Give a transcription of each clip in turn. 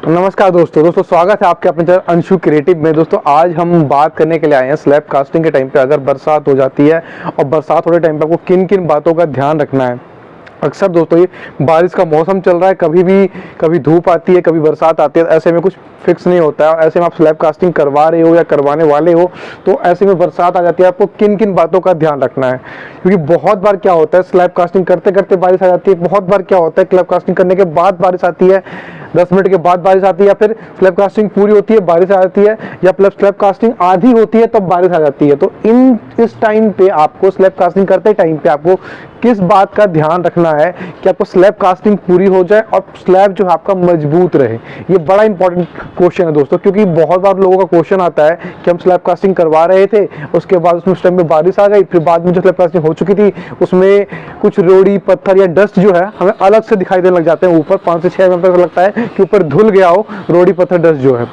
नमस्कार दोस्तों स्वागत है आपके अपने चैनल अंशु क्रिएटिव में। दोस्तों आज हम बात करने के लिए आए हैं स्लैब कास्टिंग के टाइम पे अगर बरसात हो जाती है और बरसात होने टाइम पे आपको किन किन बातों का ध्यान रखना है। अक्सर दोस्तों ये बारिश का मौसम चल रहा है, कभी धूप आती है, कभी बरसात आती है, ऐसे में कुछ फिक्स नहीं होता है। और ऐसे में आप स्लैब कास्टिंग करवा रहे हो या करवाने वाले हो तो ऐसे में बरसात आ जाती है, आपको किन किन बातों का ध्यान रखना है। क्योंकि बहुत बार क्या होता है स्लैब कास्टिंग करते करते बारिश आ जाती है, बहुत बार क्या होता है स्लैब कास्टिंग करने के बाद बारिश आती है, 10 मिनट के बाद बारिश आती है, या फिर स्लैब कास्टिंग पूरी होती है बारिश आ जाती है, या फिर स्लैब कास्टिंग आधी होती है तब बारिश आ जाती है। तो इस टाइम पे आपको स्लैब कास्टिंग करते टाइम पे आपको किस बात का ध्यान रखना है कि आपको स्लैब कास्टिंग पूरी हो जाए और स्लैब जो है आपका मजबूत रहे। ये बड़ा इंपॉर्टेंट क्वेश्चन है दोस्तों, क्योंकि बहुत बार लोगों का क्वेश्चन आता है कि हम स्लैब कास्टिंग करवा रहे थे, उसके बाद उसमें उस टाइम पे बारिश आ गई, फिर बाद में जो स्लैब कास्टिंग हो चुकी थी उसमें कुछ रोड़ी पत्थर या डस्ट जो है हमें अलग से दिखाई देने लग जाते हैं। ऊपर 5 से 6 मिनट तक लगता है कि ऊपर धुल गया हो रोड़ी पत्थर डस्ट जो है।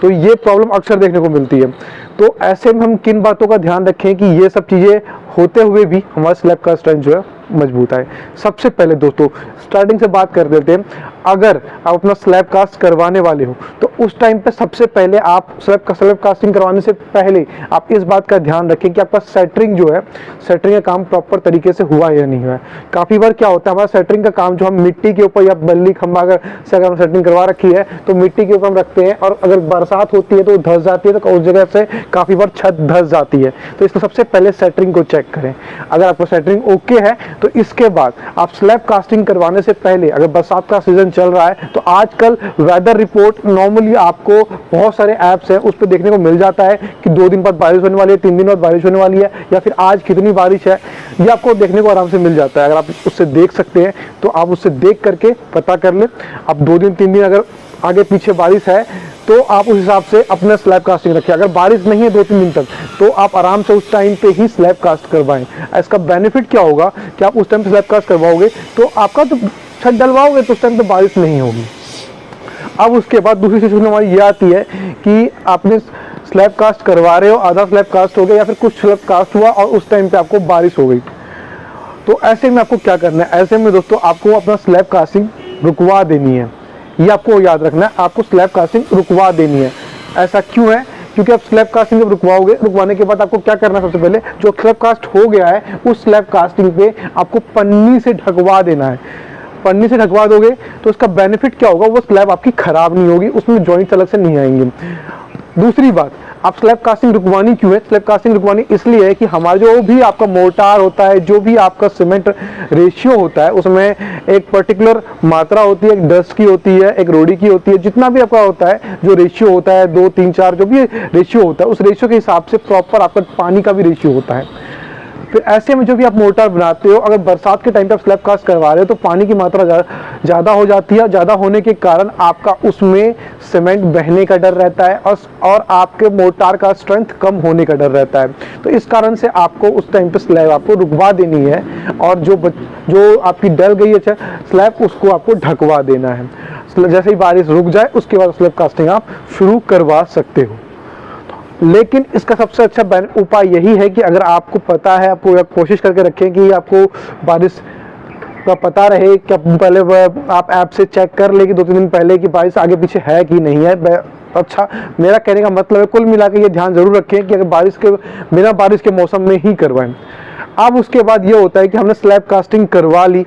तो ये प्रॉब्लम अक्सर देखने को मिलती है। तो ऐसे में हम किन बातों का ध्यान रखें कि ये सब चीजें होते हुए भी हमारा स्लैब का स्ट्रेंथ जो है मजबूत है। सबसे पहले दोस्तों स्टार्टिंग से बात कर देते हैं। अगर आप अपना स्लैब कास्ट करवाने वाले हो तो उस टाइम पे सबसे पहले आप स्लैब कास्टिंग करवाने से पहले आप इस बात का ध्यान रखें कि आपका सेटरिंग जो है, सेटरिंग का काम प्रॉपर तरीके से हुआ या नहीं हुआ है। काफी बार क्या होता है हमारा सेटरिंग का काम जो हम मिट्टी के ऊपर या बल्ली खंबा अगर हम सेटरिंग करवा रखी है तो मिट्टी के ऊपर हम रखते हैं, और अगर बरसात होती है तो धंस जाती है, तो उस जगह से काफी बार छत धंस जाती है। तो इसको सबसे पहले सेटरिंग को चेक करें। अगर आपको सेटरिंग ओके है तो इसके बाद आप स्लैब कास्टिंग करवाने से पहले, अगर बरसात का सीजन चल रहा है तो आजकल वेदर रिपोर्ट नॉर्मली आपको बहुत सारे ऐप्स हैं उस पर देखने को मिल जाता है कि 2 दिन बाद बारिश होने वाली है, 3 दिन बाद बारिश होने वाली है, या फिर आज कितनी बारिश है, ये आपको देखने को आराम से मिल जाता है। अगर आप उससे देख सकते हैं तो आप उससे देख करके पता कर लें। अब 2 दिन 3 दिन अगर आगे पीछे बारिश है तो आप उस हिसाब से अपना स्लैब कास्टिंग रखें। अगर बारिश नहीं है 2-3 दिन तक तो आप आराम से उस टाइम पे ही स्लैब कास्ट करवाएं। इसका बेनिफिट क्या होगा कि आप उस टाइम स्लैब कास्ट करवाओगे तो आपका तो छत डलवाओगे तो उस टाइम तो बारिश नहीं होगी। अब उसके बाद दूसरी सिचुएशन हमारी ये आती है कि आपने स्लैब कास्ट करवा रहे हो, आधा स्लैब कास्ट हो गया या फिर कुछ स्लैब कास्ट हुआ और उस टाइम पे आपको बारिश हो गई। तो ऐसे में आपको क्या करना है, ऐसे में दोस्तों आपको अपना स्लैब कास्टिंग रुकवा देनी है। ये आपको याद रखना है, आपको स्लैब कास्टिंग रुकवा देनी है। ऐसा क्यों है? क्योंकि आप स्लैब कास्टिंग जब रुकवाओगे, रुकवाने के बाद आपको क्या करना है, सबसे पहले जो स्लैब कास्ट हो गया है उस स्लैब कास्टिंग पे आपको पन्नी से ढकवा देना है। पन्नी से ढकवा दोगे तो उसका बेनिफिट क्या होगा, वो स्लैब आपकी खराब नहीं होगी, उसमें जॉइंट्स अलग से नहीं आएंगे। दूसरी बात, आप स्लैब कास्टिंग रुकवानी क्यों है? स्लैब कास्टिंग रुकवानी इसलिए है कि हमारा जो भी आपका मोर्टार होता है, जो भी आपका सीमेंट रेशियो होता है, उसमें एक पर्टिकुलर मात्रा होती है, एक डस्ट की होती है, एक रोड़ी की होती है, जितना भी आपका होता है जो रेशियो होता है 2, 3, 4 जो भी रेशियो होता है उस रेशियो के हिसाब से प्रॉपर आपका पानी का भी रेशियो होता है। फिर ऐसे में जो भी आप मोर्टार बनाते हो, अगर बरसात के टाइम पे आप स्लैब कास्ट करवा रहे हो तो पानी की मात्रा ज़्यादा हो जाती है। ज़्यादा होने के कारण आपका उसमें सीमेंट बहने का डर रहता है और आपके मोर्टार का स्ट्रेंथ कम होने का डर रहता है। तो इस कारण से आपको उस टाइम पे स्लैब आपको रुकवा देनी है, और जो आपकी डल गई है स्लैब उसको आपको ढकवा देना है। जैसे ही बारिश रुक जाए उसके बाद स्लैब कास्टिंग आप शुरू करवा सकते हो। लेकिन इसका सबसे अच्छा उपाय यही है कि अगर आपको पता है, आपको कोशिश करके रखें कि आपको बारिश का पता रहे कि पहले आप ऐप से चेक कर ले कि 2-3 दिन पहले की बारिश आगे पीछे है कि नहीं है। अच्छा, मेरा कहने का मतलब है कुल मिला के ये ध्यान जरूर रखें कि अगर बिना बारिश के मौसम में ही करवाएं। अब उसके बाद ये होता है कि हमने स्लैब कास्टिंग करवा ली,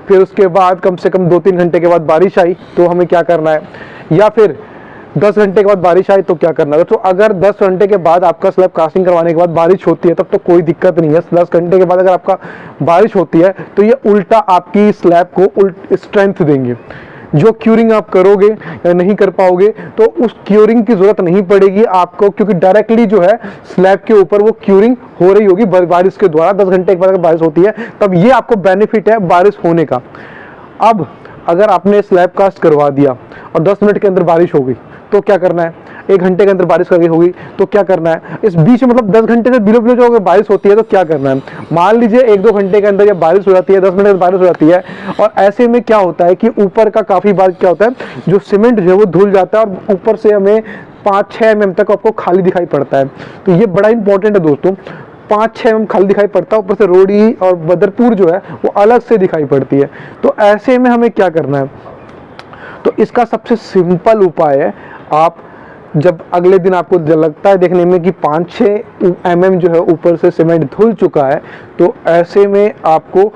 फिर उसके बाद कम से कम 2-3 घंटे के बाद बारिश आई तो हमें क्या करना है, या फिर 10 घंटे के बाद बारिश आई तो क्या करना है। तो अगर 10 घंटे के बाद आपका स्लैब कास्टिंग करवाने के बाद बारिश होती है तब तो कोई दिक्कत नहीं है। 10 घंटे के बाद अगर आपका बारिश होती है तो ये उल्टा आपकी स्लैब को स्ट्रेंथ देंगे। जो क्यूरिंग आप करोगे या नहीं कर पाओगे तो उस क्यूरिंग की जरूरत नहीं पड़ेगी आपको, क्योंकि डायरेक्टली जो है स्लैब के ऊपर वो क्यूरिंग हो रही होगी बारिश के द्वारा। 10 घंटे के बाद अगर बारिश होती है तब ये आपको बेनिफिट है बारिश होने का। अब अगर आपने स्लैब कास्ट करवा दिया और 10 मिनट के अंदर बारिश हो गई तो क्या करना है, 1 घंटे के अंदर बारिश करके होगी तो क्या करना है, इस बीच में मतलब 10 घंटे से बिलो जो अगर बारिश होती है तो क्या करना है। मान लीजिए 1-2 घंटे के अंदर जब बारिश हो जाती है, 10 मिनट में बारिश हो जाती है, और ऐसे में क्या होता है कि ऊपर का काफी बार क्या होता है जो सीमेंट जो है वो धुल जाता है और ऊपर से हमें 5-6 mm तक आपको खाली दिखाई पड़ता है। तो ये बड़ा इंपॉर्टेंट है दोस्तों, 5-6 mm खाली दिखाई पड़ता है, ऊपर से रोड़ी और बदरपुर जो है वो अलग से दिखाई पड़ती है। तो ऐसे में हमें क्या करना है, तो इसका सबसे सिंपल उपाय है, आप जब अगले दिन आपको लगता है देखने में कि 5-6 mm जो है ऊपर से सीमेंट धुल चुका है, तो ऐसे में आपको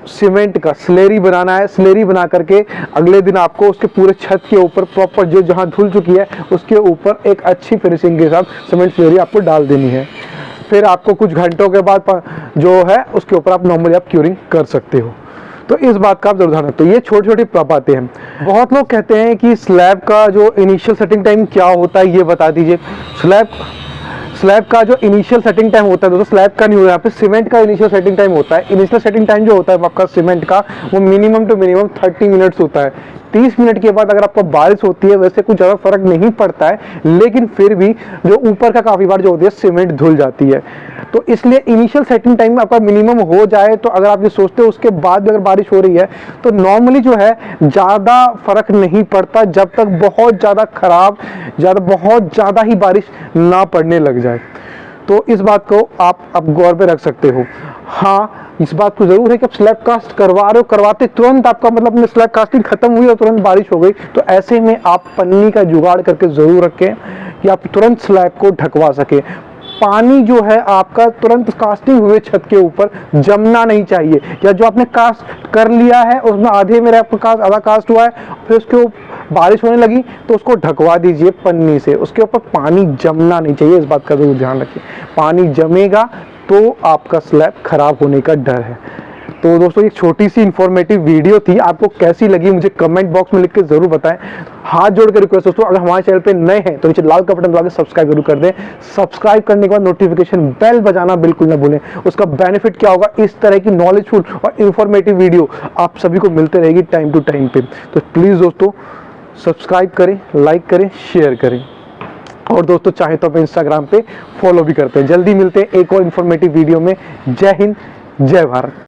सीमेंट का स्लेरी बनाना है। स्लेरी बना करके अगले दिन आपको उसके पूरे छत के ऊपर प्रॉपर जो जहां धुल चुकी है उसके ऊपर एक अच्छी फिनिशिंग के साथ सीमेंट स्लेरी आपको डाल देनी है। फिर आपको कुछ घंटों के बाद जो है उसके ऊपर आप नॉर्मली आप क्यूरिंग कर सकते हो। तो इस बात का आप जरूर ध्यान रखें। तो ये छोटी छोटी बातें हैं। बहुत लोग कहते हैं कि स्लैब का जो इनिशियल सेटिंग टाइम क्या होता है ये बता दीजिए। स्लैब का जो इनिशियल सेटिंग टाइम होता है दोस्तों, स्लैब का नहीं होता, यहाँ पे सीमेंट का इनिशियल सेटिंग टाइम होता है। इनिशियल सेटिंग टाइम जो होता है आपका सीमेंट का, वो मिनिमम टू मिनिमम 30 मिनट्स होता है। 30 मिनट के बाद अगर आपको बारिश होती है, वैसे कुछ ज़्यादा फर्क नहीं पड़ता है, लेकिन फिर भी जो ऊपर का काफ़ी बार जो होती है सीमेंट धुल जाती है। तो इसलिए इनिशियल सेटिंग टाइम आपका मिनिमम हो जाए, तो अगर आप ये सोचते हो उसके बाद भी अगर बारिश हो रही है तो नॉर्मली जो है ज़्यादा फर्क नहीं पड़ता, जब तक बहुत ज़्यादा खराब बहुत ज़्यादा ही बारिश ना पड़ने लग जाए। तो इस बात को आप गौर पे रख सकते हो। हाँ, इस बात को जरूर है कि आप स्लैब कास्ट करवा रहे हो, करवाते तुरंत आपका मतलब स्लैब कास्टिंग खत्म हुई और तुरंत बारिश हो गई, तो ऐसे में आप पन्नी का जुगाड़ करके जरूर रखें कि आप तुरंत स्लैब को ढकवा सके। पानी जो है आपका तुरंत कास्टिंग हुए छत के ऊपर जमना नहीं चाहिए, या जो आपने कास्ट कर लिया है उसमें आधे में आपका कास्ट आधा कास्ट हुआ है, फिर उसके ऊपर बारिश होने लगी तो उसको ढकवा दीजिए पन्नी से। उसके ऊपर पानी जमना नहीं चाहिए, इस बात का जरूर ध्यान रखिए। पानी जमेगा तो आपका स्लैब खराब होने का डर है। तो दोस्तों एक छोटी सी इंफॉर्मेटिव वीडियो थी, आपको कैसी लगी मुझे कमेंट बॉक्स में लिख के जरूर बताएं। हाथ जोड़ कर रिक्वेस्ट दोस्तों, अगर हमारे चैनल पे नए हैं तो नीचे लाल का बटन दबा के सब्सक्राइब जरूर कर दें। सब्सक्राइब करने के बाद नोटिफिकेशन बेल बजाना बिल्कुल ना भूलें। उसका बेनिफिट क्या होगा, इस तरह की नॉलेजफुल और इन्फॉर्मेटिव वीडियो आप सभी को मिलते रहेगी टाइम टू टाइम पे। तो प्लीज दोस्तों सब्सक्राइब करें, लाइक करें, शेयर करें, और दोस्तों चाहे तो आप इंस्टाग्राम पे फॉलो भी करते हैं। जल्दी मिलते हैं एक और इन्फॉर्मेटिव वीडियो में। जय हिंद, जय भारत।